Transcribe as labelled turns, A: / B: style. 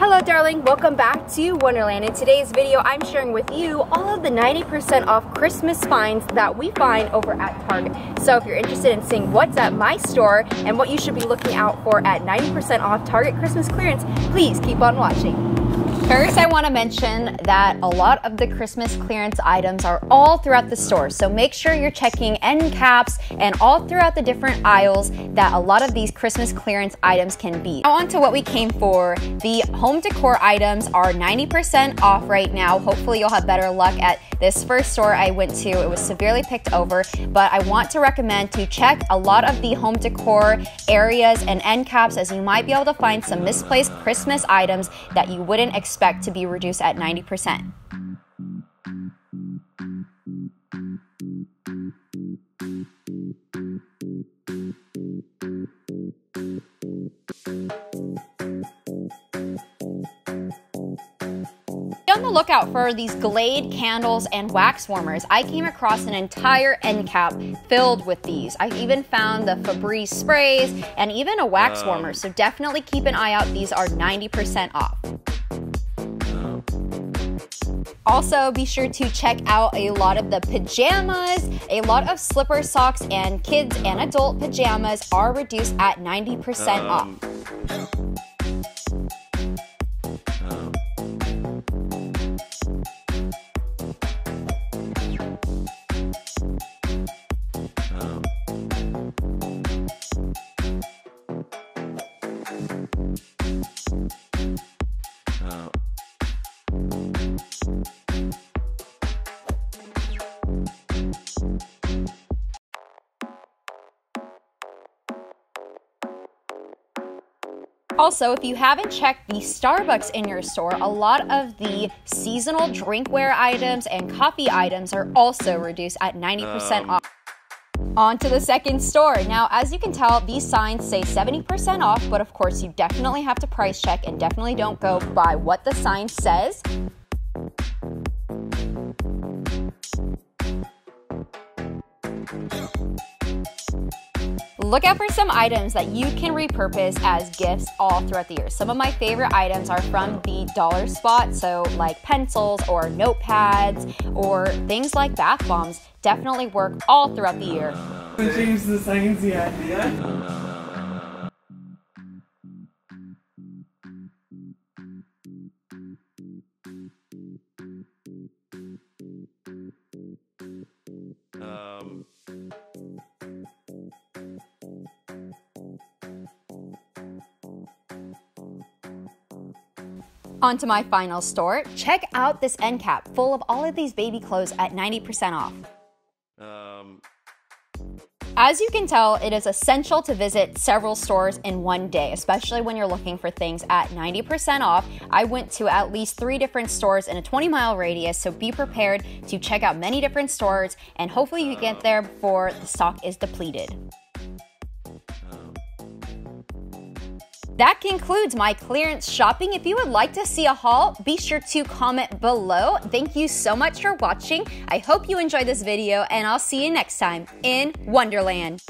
A: Hello darling, welcome back to Wonderland. In today's video, I'm sharing with you all of the 90% off Christmas finds that we find over at Target. So if you're interested in seeing what's at my store and what you should be looking out for at 90% off Target Christmas clearance, please keep on watching. First, I want to mention that a lot of the Christmas clearance items are all throughout the store, so make sure you're checking end caps and all throughout the different aisles that a lot of these Christmas clearance items can be. Now on to what we came for. The home decor items are 90% off right now. Hopefully you'll have better luck at this first store I went to. It was severely picked over, but I want to recommend to check a lot of the home decor areas and end caps, as you might be able to find some misplaced Christmas items that you wouldn't expect to be reduced at 90%. Be on the lookout for these Glade candles and wax warmers. I came across an entire end cap filled with these. I even found the Febreze sprays and even a wax warmer, so definitely keep an eye out. These are 90% off. Also, be sure to check out a lot of the pajamas. A lot of slipper socks and kids and adult pajamas are reduced at 90% off. Also, if you haven't checked the Starbucks in your store, a lot of the seasonal drinkware items and coffee items are also reduced at 90% off. On to the second store. Now, as you can tell, these signs say 70% off, but of course you definitely have to price check and definitely don't go by what the sign says. Look out for some items that you can repurpose as gifts all throughout the year. Some of my favorite items are from the dollar spot, so like pencils or notepads or things like bath bombs. Definitely work all throughout the year.
B: Haven't changed the signs yet.
A: On to my final store. Check out this end cap full of all of these baby clothes at 90% off. As you can tell, it is essential to visit several stores in one day, especially when you're looking for things at 90% off. I went to at least 3 different stores in a 20-mile radius, so be prepared to check out many different stores, and hopefully you get there before the stock is depleted. That concludes my clearance shopping. If you would like to see a haul, be sure to comment below. Thank you so much for watching. I hope you enjoyed this video, and I'll see you next time in Wonderland.